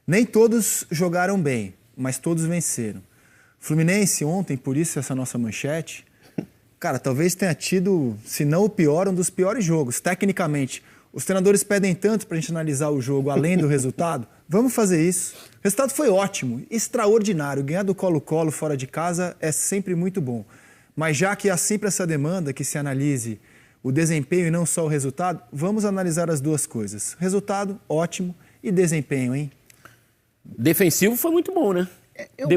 Nem todos jogaram bem, mas todos venceram. Fluminense ontem, por isso essa nossa manchete, cara, talvez tenha tido, se não o pior, um dos piores jogos. Tecnicamente, os treinadores pedem tanto para a gente analisar o jogo além do resultado. Vamos fazer isso. O resultado foi ótimo, extraordinário. Ganhar do Colo-Colo fora de casa é sempre muito bom. Mas já que há sempre essa demanda que se analise o desempenho e não só o resultado, vamos analisar as duas coisas. Resultado, ótimo. E desempenho, hein? Defensivo foi muito bom, né?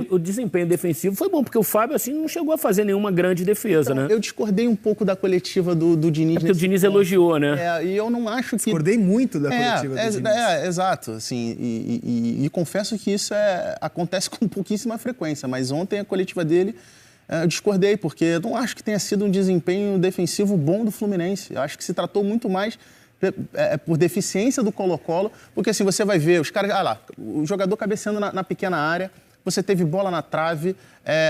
O desempenho defensivo foi bom, porque o Fábio assim, não chegou a fazer nenhuma grande defesa, então, né? Eu discordei um pouco da coletiva do Diniz. Porque o Diniz elogiou, né? E eu não acho que... Discordei muito da coletiva do Diniz. Exato. Assim, e confesso que isso acontece com pouquíssima frequência, mas ontem a coletiva dele... Eu discordei, porque eu não acho que tenha sido um desempenho defensivo bom do Fluminense. Eu acho que se tratou muito mais por deficiência do Colo-Colo, porque assim, você vai ver os caras... o jogador cabeceando na pequena área, você teve bola na trave,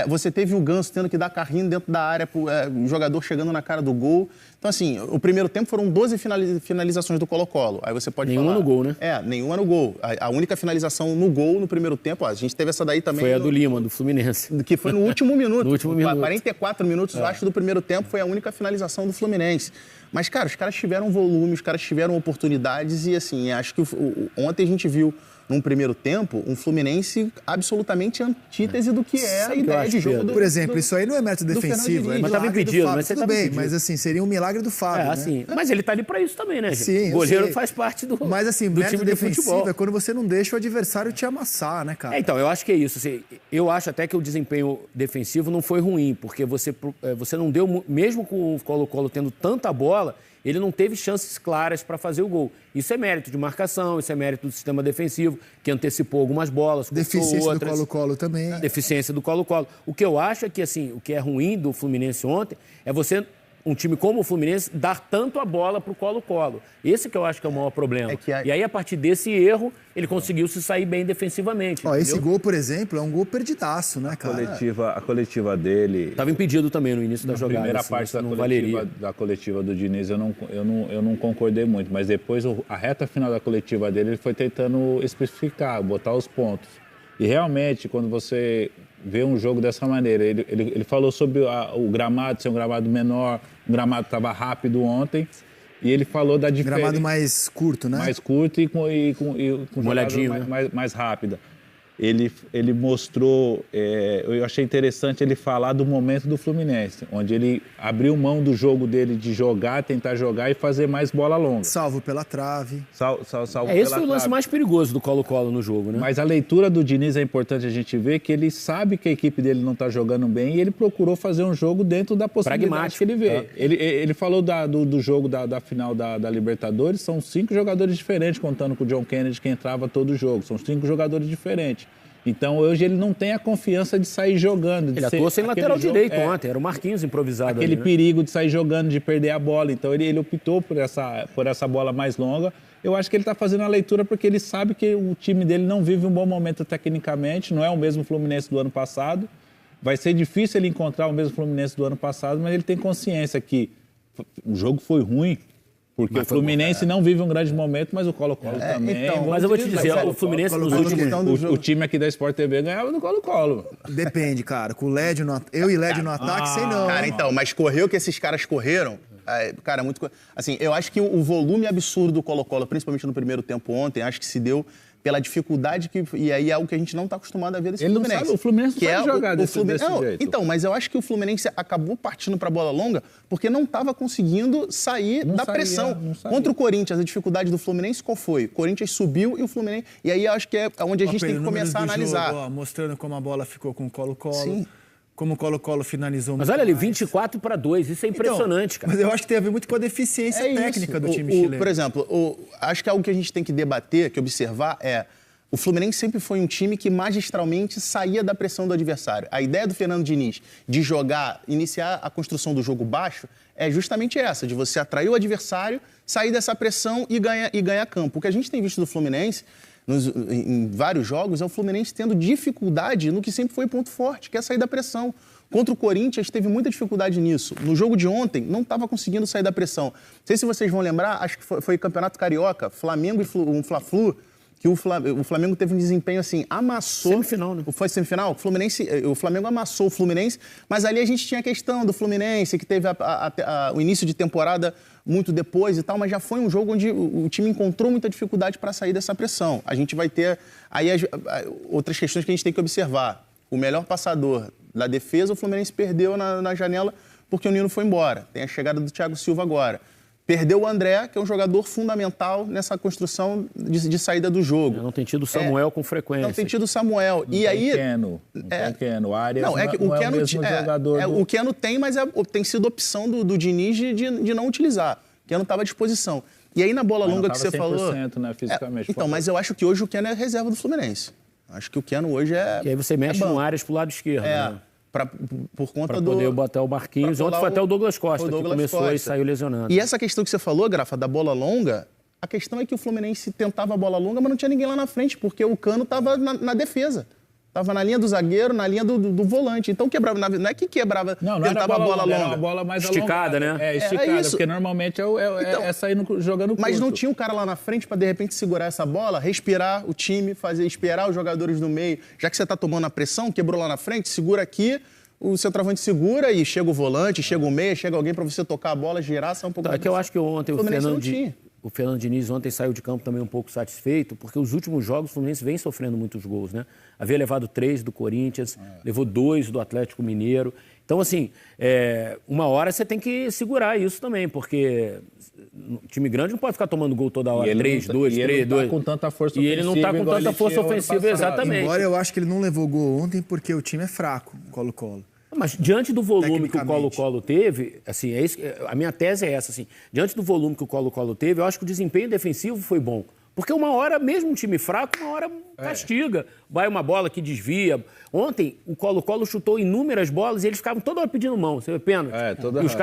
você teve o Ganso tendo que dar carrinho dentro da área, o jogador chegando na cara do gol. Então, assim, o primeiro tempo foram 12 finalizações do Colo-Colo. Aí você pode nenhuma no gol, né? Nenhuma no gol. A única finalização no gol no primeiro tempo, a gente teve essa daí também... Foi a do Lima, do Fluminense. Que foi no último minuto. No último minuto. 44 minutos, eu acho, do primeiro tempo, foi a única finalização do Fluminense. Mas, cara, os caras tiveram volume, os caras tiveram oportunidades e, assim, acho que ontem a gente viu, num primeiro tempo, um Fluminense absolutamente antítese do que é a ideia de jogo Por exemplo, isso aí não é método defensivo, é mas estava impedido, mas você tudo bem, mas assim, seria um milagre do Fábio, assim, mas ele tá ali para isso também, né, gente? Sim, o goleiro faz parte do Mas assim, do método time de defensivo futebol. é quando você não deixa o adversário te amassar, né, cara? Então, eu acho que é isso. Assim, eu acho até que o desempenho defensivo não foi ruim, porque você não deu, mesmo com o Colo-Colo tendo tanta bola, ele não teve chances claras para fazer o gol. Isso é mérito de marcação, isso é mérito do sistema defensivo, que antecipou algumas bolas, deficiência outras. do Colo-Colo também. Deficiência do Colo-Colo. O que eu acho é que, assim, o que é ruim do Fluminense ontem é você, um time como o Fluminense, dar tanto a bola para o Colo-Colo. Esse que eu acho que é o maior problema. E aí, a partir desse erro, ele conseguiu se sair bem defensivamente. Esse gol, por exemplo, é um gol perdidaço, né, cara? A coletiva dele... Estava impedido também no início da jogada. Primeira assim, parte da coletiva do Diniz eu não concordei muito, mas depois a reta final da coletiva dele ele foi tentando especificar, botar os pontos. E realmente, quando você vê um jogo dessa maneira, ele falou sobre o gramado ser um gramado menor, o gramado estava rápido ontem, e ele falou da diferença... Gramado mais curto, né? Mais curto e com molhadinho, mais rápida. Ele mostrou, eu achei interessante ele falar do momento do Fluminense, onde ele abriu mão do jogo dele de tentar jogar e fazer mais bola longa. Salvo pela trave. Esse foi o lance mais perigoso do Colo-Colo no jogo, né? Mas a leitura do Diniz é importante a gente ver que ele sabe que a equipe dele não está jogando bem e ele procurou fazer um jogo dentro da possibilidade que ele vê. Tá? Ele falou do jogo da final da Libertadores, são 5 jogadores diferentes, contando com o John Kennedy que entrava todo o jogo, são 5 jogadores diferentes. Então, hoje ele não tem a confiança de sair jogando. Ele atuou sem lateral direito ontem, era o Marquinhos improvisado. Aquele perigo de sair jogando, de perder a bola. Então, ele optou por essa bola mais longa. Eu acho que ele está fazendo a leitura porque ele sabe que o time dele não vive um bom momento tecnicamente, não é o mesmo Fluminense do ano passado. Vai ser difícil ele encontrar o mesmo Fluminense do ano passado, mas ele tem consciência que o jogo foi ruim. Porque o Fluminense não vive um grande momento, mas o Colo-Colo também. Então, mas eu vou te dizer, o Fluminense nos últimos... O time aqui da Sport TV ganhava do Colo-Colo. Depende, cara. Com o Lédio eu e Lédio no ataque, sei não. Cara, então, mas correu que esses caras correram... Cara, muito... Assim, eu acho que o volume absurdo do Colo-Colo, principalmente no primeiro tempo ontem, acho que se deu pela dificuldade que... E aí é algo que a gente não está acostumado a ver desse Fluminense. Não sabe, o Fluminense não sabe jogar desse jeito. Então, mas eu acho que o Fluminense acabou partindo para a bola longa porque não estava conseguindo sair da pressão. Contra o Corinthians, a dificuldade do Fluminense qual foi? O Corinthians subiu e o Fluminense... E aí eu acho que é onde a gente tem que começar a analisar. Jogo, mostrando como a bola ficou com o Colo-Colo. Sim. Como o Colo-Colo finalizou. Mas olha ali, 24-2, isso é impressionante, cara. Mas eu acho que tem a ver muito com a deficiência técnica do time chileno. Por exemplo, acho que algo que a gente tem que debater, que observar o Fluminense sempre foi um time que magistralmente saía da pressão do adversário. A ideia do Fernando Diniz de iniciar a construção do jogo baixo é justamente essa, de você atrair o adversário, sair dessa pressão e ganhar campo. O que a gente tem visto do Fluminense em vários jogos é o Fluminense tendo dificuldade no que sempre foi ponto forte, que é sair da pressão. Contra o Corinthians teve muita dificuldade nisso. No jogo de ontem não estava conseguindo sair da pressão. Não sei se vocês vão lembrar, acho que foi Campeonato Carioca, Flamengo e um Fla-Flu, que o Flamengo teve um desempenho assim, amassou... Semifinal, né? Foi semifinal? O Flamengo amassou o Fluminense, mas ali a gente tinha a questão do Fluminense, que teve o início de temporada muito depois e tal, mas já foi um jogo onde o time encontrou muita dificuldade para sair dessa pressão. A gente vai ter aí outras questões que a gente tem que observar. O melhor passador da defesa, o Fluminense perdeu na janela porque o Nino foi embora. Tem a chegada do Thiago Silva agora. Perdeu o André, que é um jogador fundamental nessa construção de saída do jogo. Não tem tido o Samuel com frequência. Não tem tido o Samuel. Não tem Keno. O Arias não é o mesmo jogador. O Keno tem, mas tem sido opção do Diniz de não utilizar. O Keno estava à disposição. E aí na bola longa que você falou... 100%, né, fisicamente. Então, mas eu acho que hoje o Keno é reserva do Fluminense. Acho que o Keno hoje é... E aí você mexe no Arias pro lado esquerdo, né? Por conta pra poder botar o Marquinhos. Ontem foi até o Douglas Costa que começou e saiu lesionado. E essa questão que você falou, Grafa, da bola longa, a questão é que o Fluminense tentava a bola longa, mas não tinha ninguém lá na frente, porque o Cano estava na defesa. Estava na linha do zagueiro, na linha do volante. Então quebrava, não é que quebrava, tentava a bola longa. Era uma bola mais esticada, alongada, né? Esticada, porque normalmente é sair jogando curto. Mas não tinha um cara lá na frente para de repente segurar essa bola, respirar o time, esperar os jogadores do meio. Já que você está tomando a pressão, quebrou lá na frente, segura aqui, o centroavante segura e chega o volante, chega o meia, chega alguém para você tocar a bola, girar, sai um pouco. É que eu acho que ontem o Fernando Diniz ontem saiu de campo também um pouco satisfeito, porque os últimos jogos o Fluminense vem sofrendo muitos gols, né? Havia levado 3 do Corinthians, levou 2 do Atlético Mineiro. Então, assim, uma hora você tem que segurar isso também, porque o time grande não pode ficar tomando gol toda hora. 3, 2, 3, 2. Com tanta força ofensiva. E ele não está com tanta força ofensiva, exatamente. Embora eu acho que ele não levou gol ontem porque o time é fraco, Colo-Colo. Mas diante do volume que o Colo-Colo teve, assim, a minha tese é essa, assim, diante do volume que o Colo-Colo teve, eu acho que o desempenho defensivo foi bom. Porque uma hora, mesmo um time fraco, uma hora castiga. Vai uma bola que desvia. Ontem, o Colo-Colo chutou inúmeras bolas e eles ficavam toda hora pedindo mão. Você vê pênalti. E os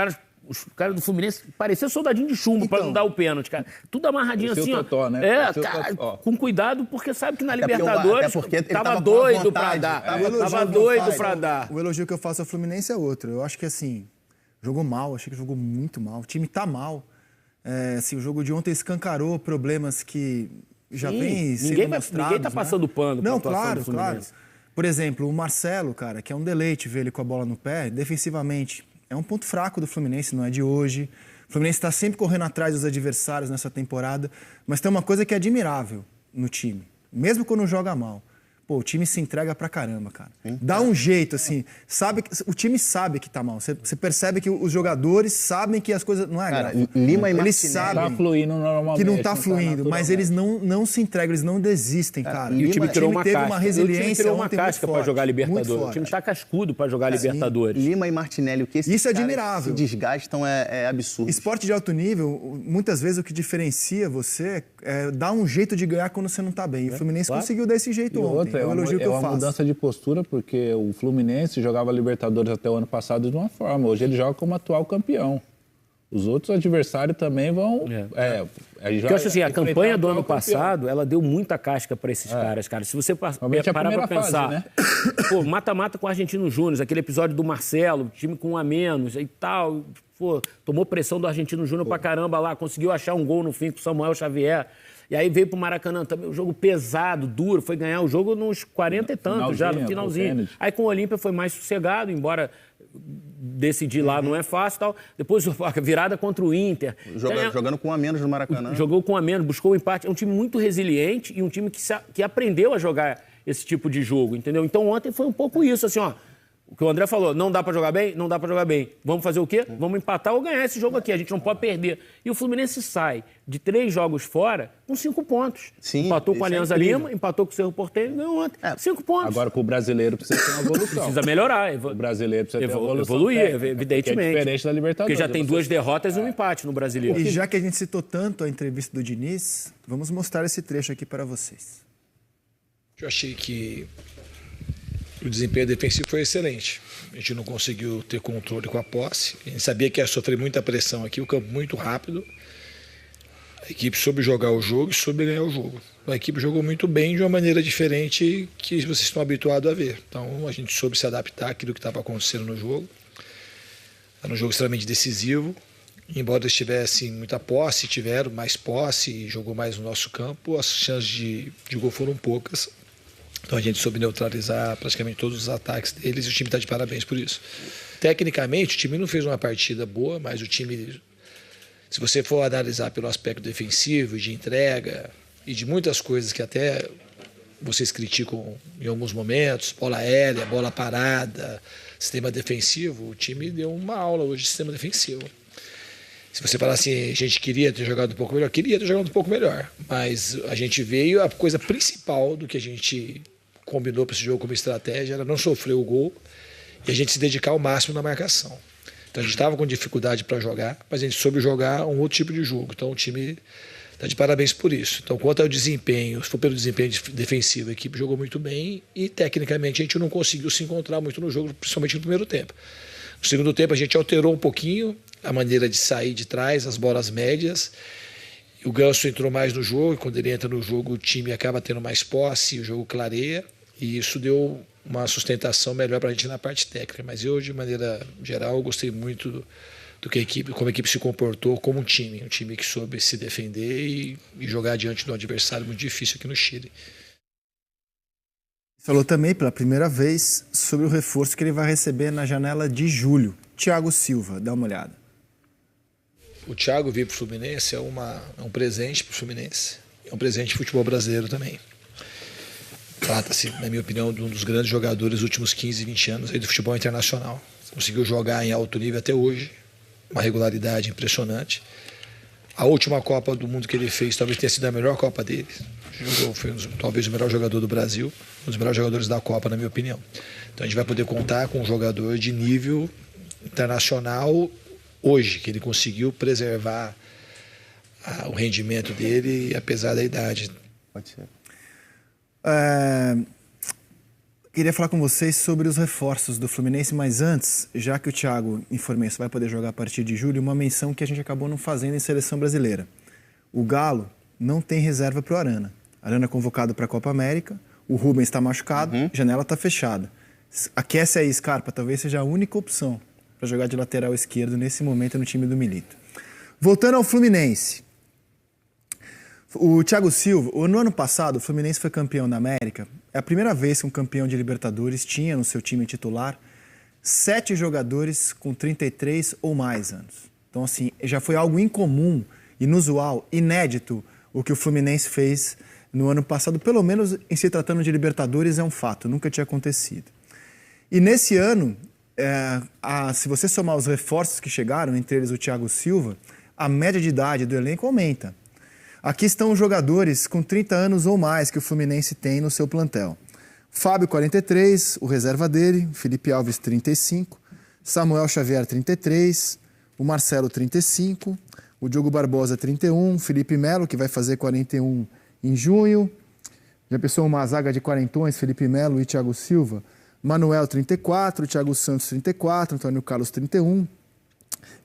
caras do Fluminense pareciam soldadinho de chumbo para não dar o pênalti, cara. Tudo amarradinho assim, totó, né? Cara, com cuidado, porque sabe que na Libertadores tava doido para dar. Tava doido para dar. O elogio que eu faço ao Fluminense é outro. Eu acho que, assim, jogou mal. Achei que jogou muito mal. O time tá mal. Assim, o jogo de ontem escancarou problemas que já vem sendo mostrados. Ninguém tá passando pano pra atuação do Fluminense. Claro. Por exemplo, o Marcelo, cara, que é um deleite ver ele com a bola no pé, defensivamente, é um ponto fraco do Fluminense, não é de hoje. O Fluminense está sempre correndo atrás dos adversários nessa temporada, mas tem uma coisa que é admirável no time, mesmo quando joga mal. Pô, o time se entrega pra caramba, cara. Dá um jeito, assim. O time sabe que tá mal. Você percebe que os jogadores sabem que as coisas... Não é, cara? Lima e eles sabem tá fluindo normalmente, que não tá fluindo, mas eles não se entregam, eles não desistem, cara. E o time tirou uma teve casca. uma resiliência. O time tirou uma casca pra jogar Libertadores. O time tá cascudo pra jogar Libertadores. Lima e Martinelli, o que esses Isso é admirável. se desgastam é absurdo. Esporte de alto nível, muitas vezes o que diferencia você é dar um jeito de ganhar quando você não tá bem. E o Fluminense conseguiu dar esse jeito ontem. É o elogio que eu faço. Mudança de postura, porque o Fluminense jogava Libertadores até o ano passado de uma forma. Hoje ele joga como atual campeão. Os outros adversários também vão... Porque eu acho assim, a campanha do ano passado, ela deu muita casca para esses caras, cara. Se você parar para pensar... Fase, né? Pô, mata-mata com o Argentino Júnior, aquele episódio do Marcelo, time com um a menos e tal... Pô, tomou pressão do Argentino Júnior pra caramba lá, conseguiu achar um gol no fim com o Samuel Xavier. E aí veio pro Maracanã também, um jogo pesado, duro, foi ganhar o jogo nos 40 e tantos já, no finalzinho. Aí com o Olímpia foi mais sossegado, embora decidir lá não é fácil e tal. Depois a virada contra o Inter. Jogando com um a menos no Maracanã. Jogou com um a menos, buscou o empate. É um time muito resiliente e um time que aprendeu a jogar esse tipo de jogo, entendeu? Então ontem foi um pouco isso, assim, ó. O que o André falou, não dá pra jogar bem? Não dá pra jogar bem. Vamos fazer o quê? Vamos empatar ou ganhar esse jogo aqui. A gente não pode perder. E o Fluminense sai de 3 jogos fora com 5 pontos. Sim, empatou com a Alianza Lima, empatou com o Cerro Porteño e ganhou ontem. 5 pontos. Agora, pro brasileiro, precisa ter uma evolução. Precisa melhorar. O brasileiro precisa ter uma evolução. Evoluir, evidentemente. Que é diferente da Libertadores. Porque já tem 2 derrotas e um empate no brasileiro. E já que a gente citou tanto a entrevista do Diniz, vamos mostrar esse trecho aqui para vocês. Eu achei que o desempenho defensivo foi excelente. A gente não conseguiu ter controle com a posse. A gente sabia que ia sofrer muita pressão aqui, o campo muito rápido. A equipe soube jogar o jogo e soube ganhar o jogo. A equipe jogou muito bem de uma maneira diferente que vocês estão habituados a ver. Então a gente soube se adaptar àquilo que estava acontecendo no jogo. Era um jogo extremamente decisivo. embora eles tivessem muita posse, tiveram mais posse e jogou mais no nosso campo, as chances de gol foram poucas. Então a gente soube neutralizar praticamente todos os ataques deles e o time está de parabéns por isso. Tecnicamente, o time não fez uma partida boa, mas o time, se você for analisar pelo aspecto defensivo, de entrega e de muitas coisas que até vocês criticam em alguns momentos, bola aérea, bola parada, sistema defensivo, o time deu uma aula hoje de sistema defensivo. Se você falar assim, a gente queria ter jogado um pouco melhor, queria ter jogado um pouco melhor, mas a gente veio, a coisa principal do que a gente combinou para esse jogo como estratégia era não sofrer o gol e a gente se dedicar ao máximo na marcação. Então a gente estava com dificuldade para jogar, mas a gente soube jogar um outro tipo de jogo. Então o time está de parabéns por isso. Então quanto ao desempenho, se for pelo desempenho defensivo, a equipe jogou muito bem e tecnicamente a gente não conseguiu se encontrar muito no jogo, principalmente no primeiro tempo. No segundo tempo a gente alterou um pouquinho a maneira de sair de trás, as bolas médias. O Ganso entrou mais no jogo, e quando ele entra no jogo o time acaba tendo mais posse, o jogo clareia, e isso deu uma sustentação melhor para a gente na parte técnica. Mas eu, de maneira geral, eu gostei muito do que como a equipe se comportou como um time que soube se defender e jogar diante de um adversário muito difícil aqui no Chile. Falou também pela primeira vez sobre o reforço que ele vai receber na janela de julho. Thiago Silva, dá uma olhada. O Thiago vir para o Fluminense é um presente para o Fluminense, é um presente para o futebol brasileiro também. Trata-se, na minha opinião, de um dos grandes jogadores dos últimos 15, 20 anos aí do futebol internacional. Conseguiu jogar em alto nível até hoje, uma regularidade impressionante. A última Copa do Mundo que ele fez talvez tenha sido a melhor Copa dele. Foi talvez o melhor jogador do Brasil, um dos melhores jogadores da Copa, na minha opinião. Então a gente vai poder contar com um jogador de nível internacional hoje, que ele conseguiu preservar o rendimento dele, apesar da idade. Pode ser. Queria falar com vocês sobre os reforços do Fluminense, mas antes, já que o Thiago, informei, vai poder jogar a partir de julho, uma menção que a gente acabou não fazendo em seleção brasileira. O Galo não tem reserva para o Arana. Arana é convocado para a Copa América, o Rubens está machucado, janela está fechada. Aquece aí, Scarpa, talvez seja a única opção para jogar de lateral esquerdo nesse momento no time do Milito. Voltando ao Fluminense. O Thiago Silva, no ano passado, o Fluminense foi campeão da América. É a primeira vez que um campeão de Libertadores tinha no seu time titular 7 jogadores com 33 ou mais anos. Então, assim, já foi algo incomum, inusual, inédito o que o Fluminense fez no ano passado. Pelo menos em se tratando de Libertadores é um fato, nunca tinha acontecido. E nesse ano, se você somar os reforços que chegaram, entre eles o Thiago Silva, a média de idade do elenco aumenta. Aqui estão os jogadores com 30 anos ou mais que o Fluminense tem no seu plantel. Fábio, 43, o reserva dele, Felipe Alves, 35, Samuel Xavier, 33, o Marcelo, 35, o Diogo Barbosa, 31, Felipe Melo, que vai fazer 41 em junho. Já pensou uma zaga de quarentões, Felipe Melo e Thiago Silva? Manuel, 34, Thiago Santos, 34, Antônio Carlos, 31,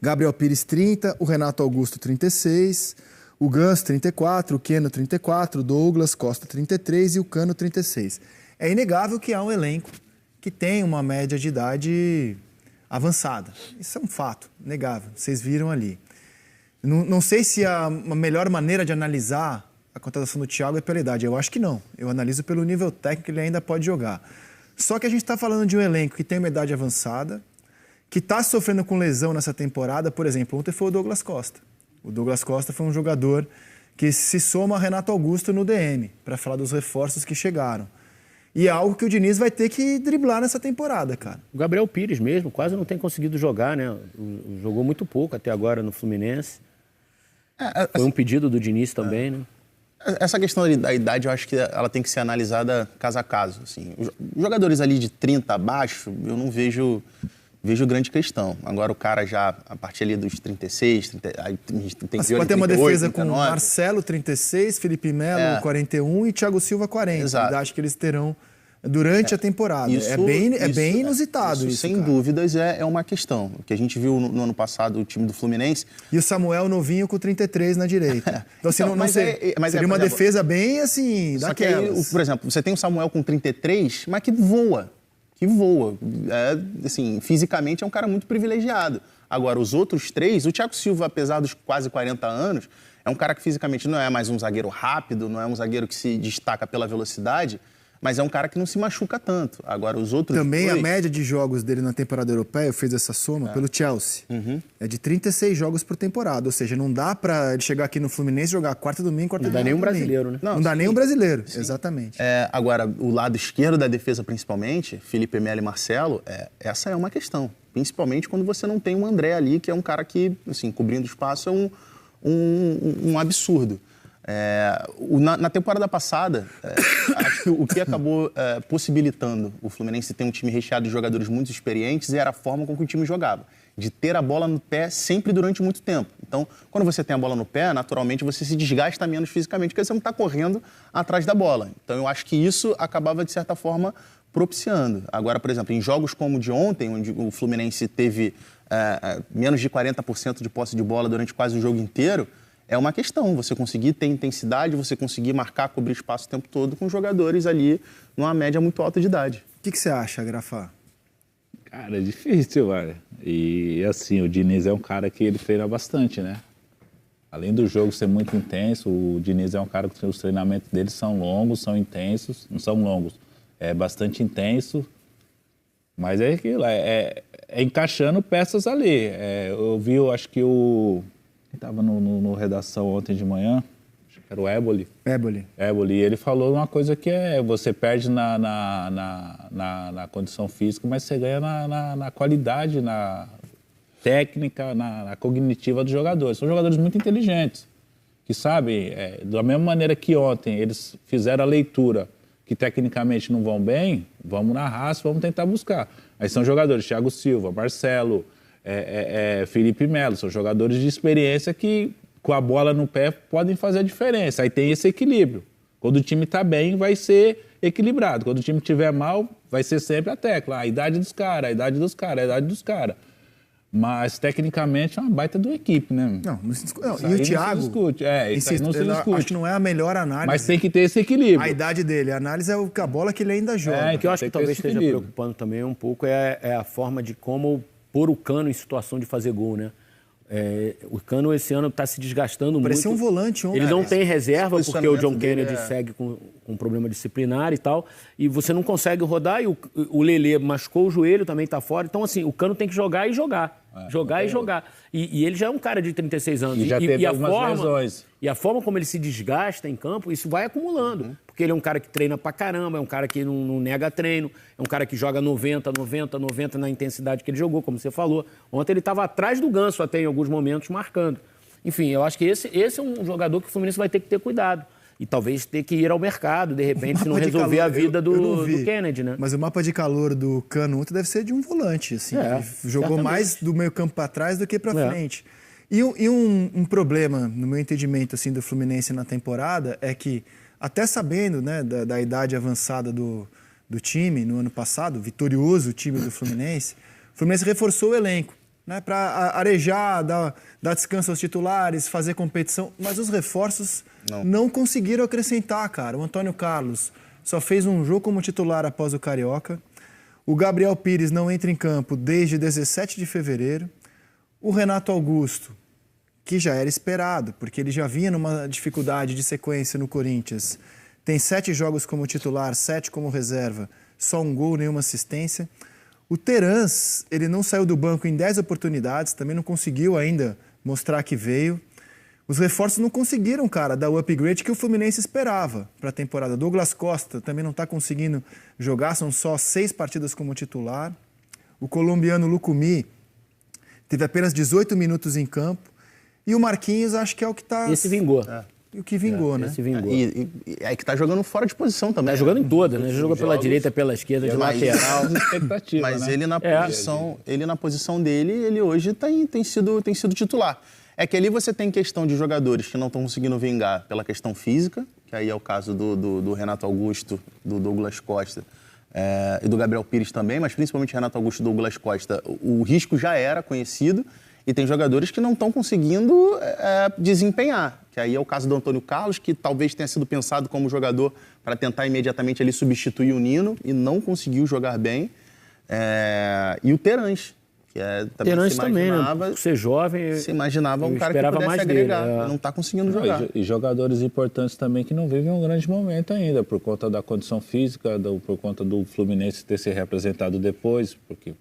Gabriel Pires, 30, o Renato Augusto, 36, o Ganso, 34, o Keno, 34, o Douglas Costa, 33 e o Cano, 36. É inegável que há um elenco que tem uma média de idade avançada. Isso é um fato, inegável. Vocês viram ali. Não sei se a melhor maneira de analisar a contratação do Thiago é pela idade. Eu acho que não. Eu analiso pelo nível técnico que ele ainda pode jogar. Só que a gente está falando de um elenco que tem uma idade avançada, que está sofrendo com lesão nessa temporada. Por exemplo, ontem foi o Douglas Costa. O Douglas Costa foi um jogador que se soma a Renato Augusto no DM, para falar dos reforços que chegaram. E é algo que o Diniz vai ter que driblar nessa temporada, cara. O Gabriel Pires mesmo quase não tem conseguido jogar, né? Jogou muito pouco até agora no Fluminense. Foi um pedido do Diniz também, né? Essa questão da idade, eu acho que ela tem que ser analisada caso a caso. Assim. Os jogadores ali de 30 abaixo, eu não vejo grande questão. Agora o cara já, a partir ali dos 36, 30, aí tem você pode ter uma defesa 39. Com Marcelo, 36, Felipe Melo, 41 e Thiago Silva, 40. Exato. Acho que eles terão durante a temporada. É bem inusitado isso. Sem dúvidas é uma questão. O que a gente viu no ano passado, o time do Fluminense. E o Samuel novinho com 33 na direita. Então, assim, então, seria uma defesa bem assim, daquelas. Por exemplo, você tem o Samuel com 33, mas que voa. Assim, fisicamente é um cara muito privilegiado. Agora, os outros 3, o Thiago Silva, apesar dos quase 40 anos, é um cara que fisicamente não é mais um zagueiro rápido, não é um zagueiro que se destaca pela velocidade, mas é um cara que não se machuca tanto. Agora, os outros Também 2... a média de jogos dele na temporada europeia, eu fiz essa soma pelo Chelsea, é de 36 jogos por temporada. Ou seja, não dá pra ele chegar aqui no Fluminense e jogar quarta domingo, quarta domingo. Não dá nem um brasileiro, né? Não dá nem um brasileiro, exatamente. Agora, o lado esquerdo da defesa, principalmente, Felipe Melo e Marcelo, essa é uma questão. Principalmente quando você não tem um André ali, que é um cara que, assim, cobrindo espaço, é um absurdo. Na temporada passada, acho que o que acabou possibilitando o Fluminense ter um time recheado de jogadores muito experientes era a forma com que o time jogava, de ter a bola no pé sempre durante muito tempo. Então, quando você tem a bola no pé, naturalmente você se desgasta menos fisicamente, porque você não está correndo atrás da bola. Então, eu acho que isso acabava, de certa forma, propiciando. Agora, por exemplo, em jogos como o de ontem, onde o Fluminense teve menos de 40% de posse de bola durante quase o jogo inteiro, é uma questão, você conseguir ter intensidade, você conseguir marcar, cobrir espaço o tempo todo com jogadores ali numa média muito alta de idade. O que você acha, Grafá? Cara, é difícil, velho. E assim, o Diniz é um cara que ele treina bastante, né? Além do jogo ser muito intenso, o Diniz é um cara que os treinamentos dele são longos, são intensos, não são longos, é bastante intenso, mas é aquilo, é encaixando peças ali. Eu vi, acho que estava no redação ontem de manhã, acho que era o Éboli, e ele falou uma coisa que você perde na condição física, mas você ganha na qualidade, na técnica, na cognitiva dos jogadores. São jogadores muito inteligentes, que sabem, da mesma maneira que ontem eles fizeram a leitura, que tecnicamente não vão bem, vamos na raça, vamos tentar buscar. Aí são jogadores, Thiago Silva, Marcelo, Felipe Melo, são jogadores de experiência que, com a bola no pé, podem fazer a diferença. Aí tem esse equilíbrio. Quando o time está bem, vai ser equilibrado. Quando o time estiver mal, vai ser sempre a tecla. A idade dos caras, a idade dos caras, a idade dos caras. Mas, tecnicamente, é uma baita do equipe, né? Não, e o Thiago... Não se discute. Isso não se discute. Acho que não é a melhor análise. Mas tem que ter esse equilíbrio. A idade dele, a análise é a bola que ele ainda joga. O que eu acho que talvez esteja preocupando também um pouco é a forma de como pôr o Cano em situação de fazer gol, né? O Cano esse ano está se desgastando muito. Parecia um volante ontem. Ele não tem reserva porque o John Kennedy segue com um problema disciplinar e tal. E você não consegue rodar e o Lelê machucou o joelho, também está fora. Então, assim, o Cano tem que jogar e jogar. Jogar. E ele já é um cara de 36 anos. E já teve algumas lesões. E a forma como ele se desgasta em campo, isso vai acumulando. Porque ele é um cara que treina pra caramba, é um cara que não nega treino, é um cara que joga 90 na intensidade que ele jogou, como você falou. Ontem ele estava atrás do Ganso até em alguns momentos, marcando. Enfim, eu acho que esse é um jogador que o Fluminense vai ter que ter cuidado. E talvez ter que ir ao mercado, de repente, se não resolver a vida do Kennedy, né? Mas o mapa de calor do Cano ontem deve ser de um volante, assim. Ele jogou mais do meio campo para trás do que para frente. E um problema, no meu entendimento, assim, do Fluminense na temporada é que, até sabendo, né, da idade avançada do time no ano passado, vitorioso o time do Fluminense, o Fluminense reforçou o elenco, né, para arejar, dar descanso aos titulares, fazer competição, mas os reforços não conseguiram acrescentar, cara. O Antônio Carlos só fez um jogo como titular após o Carioca. O Gabriel Pires não entra em campo desde 17 de fevereiro. O Renato Augusto, que já era esperado, porque ele já vinha numa dificuldade de sequência no Corinthians, tem 7 jogos como titular, 7 como reserva, só um gol, nenhuma assistência. O Terans, ele não saiu do banco em 10 oportunidades, também não conseguiu ainda mostrar que veio. Os reforços não conseguiram, cara, dar o upgrade que o Fluminense esperava para a temporada. Douglas Costa também não está conseguindo jogar, são só 6 partidas como titular. O colombiano Lucumí teve apenas 18 minutos em campo. E o Marquinhos, acho que é o que está... Esse vingou. O que vingou, né? Esse vingou. E é que tá jogando fora de posição também. Tá jogando em todas, né? Joga pela direita, pela esquerda, de lateral. Mas né? ele na posição dele, ele hoje tem sido titular. É que ali você tem questão de jogadores que não estão conseguindo vingar pela questão física, que aí é o caso do Renato Augusto, do Douglas Costa e do Gabriel Pires também, mas principalmente Renato Augusto e Douglas Costa. O risco já era conhecido e tem jogadores que não estão conseguindo desempenhar, que aí é o caso do Antônio Carlos, que talvez tenha sido pensado como jogador para tentar imediatamente ali substituir o Nino e não conseguiu jogar bem. E o Terans, que também Terence se também, imaginava, né? Por ser jovem, se imaginava um cara que esperava pudesse mais agregar, dele, não está conseguindo jogar. E jogadores importantes também que não vivem um grande momento ainda, por conta da condição física, por conta do Fluminense ter se representado depois, porque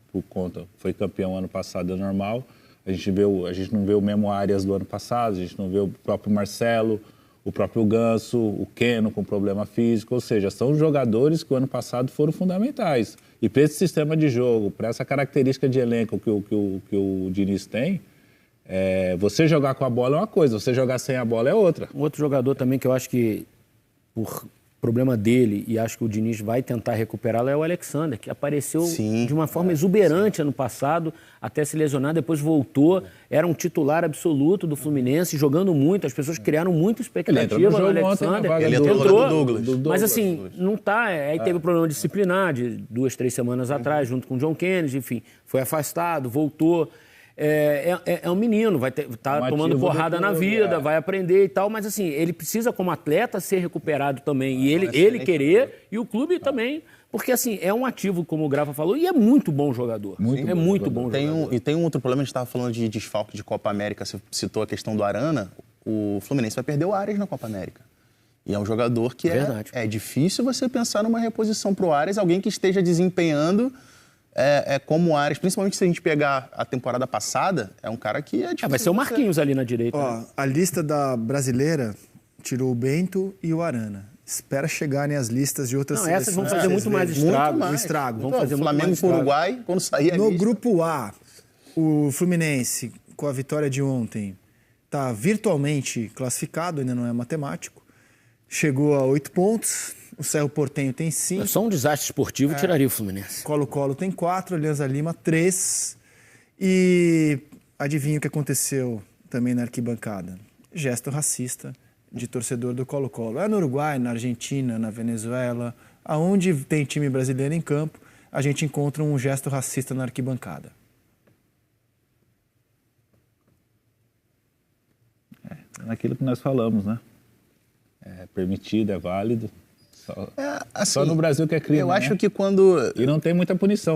foi campeão ano passado, é normal. A gente não vê o mesmo Arias do ano passado, a gente não vê o próprio Marcelo, o próprio Ganso, o Keno com problema físico, ou seja, são jogadores que o ano passado foram fundamentais. E para esse sistema de jogo, para essa característica de elenco que o Diniz tem, você jogar com a bola é uma coisa, você jogar sem a bola é outra. Um outro jogador também que eu acho que, por problema dele, e acho que o Diniz vai tentar recuperá-lo, é o Alexander, que apareceu de uma forma exuberante ano passado, até se lesionar, depois voltou, era um titular absoluto do Fluminense, jogando muito, as pessoas criaram muita expectativa no Alexander. Ele entrou no Douglas. Mas assim, não tá, aí teve problema disciplinar de 2, 3 semanas atrás, junto com o John Kennedy, enfim, foi afastado, voltou. É um menino, vai tá tomando porrada na vida, vai aprender e tal, mas assim, ele precisa como atleta ser recuperado também, e ele querer, e o clube também, porque assim, é um ativo, como o Grafa falou, e é muito bom jogador. Muito bom jogador. E tem um outro problema, a gente estava falando de desfalque de Copa América, você citou a questão do Arana, o Fluminense vai perder o Arias na Copa América. E é um jogador que é difícil você pensar numa reposição para o Arias, alguém que esteja desempenhando como o Arias, principalmente se a gente pegar a temporada passada, é um cara que é difícil. Vai ser o Marquinhos ali na direita. Ó, a lista da brasileira tirou o Bento e o Arana. Espera chegarem as listas de outras seleções. Essas vão fazer muito mais estrago. Vão fazer Flamengo muito mais com o Uruguai, quando sair a No lista. grupo A, o Fluminense, com a vitória de ontem, está virtualmente classificado, ainda não é matemático. Chegou a 8 pontos. O Cerro Porteño tem 5. Só um desastre esportivo tiraria o Fluminense. Colo-Colo tem 4, Alianza Lima 3. E adivinha o que aconteceu também na arquibancada? Gesto racista de torcedor do Colo-Colo. É no Uruguai, na Argentina, na Venezuela, aonde tem time brasileiro em campo, a gente encontra um gesto racista na arquibancada. Naquilo que nós falamos, né? É permitido, é válido. Só no Brasil que é crime. Eu acho que quando... E não tem muita punição.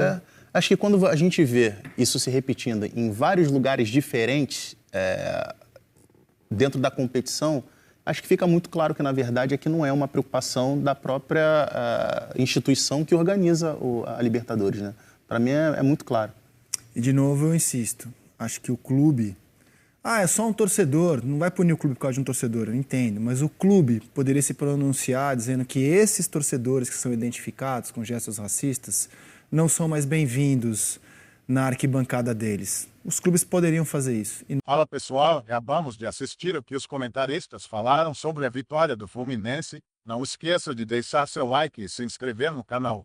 Acho que quando a gente vê isso se repetindo em vários lugares diferentes dentro da competição, acho que fica muito claro que, na verdade, aqui não é uma preocupação da própria instituição que organiza a Libertadores, né? Para mim é muito claro. E, de novo, eu insisto. Acho que o clube... é só um torcedor, não vai punir o clube por causa de um torcedor, eu entendo. Mas o clube poderia se pronunciar dizendo que esses torcedores que são identificados com gestos racistas não são mais bem-vindos na arquibancada deles. Os clubes poderiam fazer isso. Fala pessoal, acabamos de assistir o que os comentaristas falaram sobre a vitória do Fluminense. Não esqueça de deixar seu like e se inscrever no canal.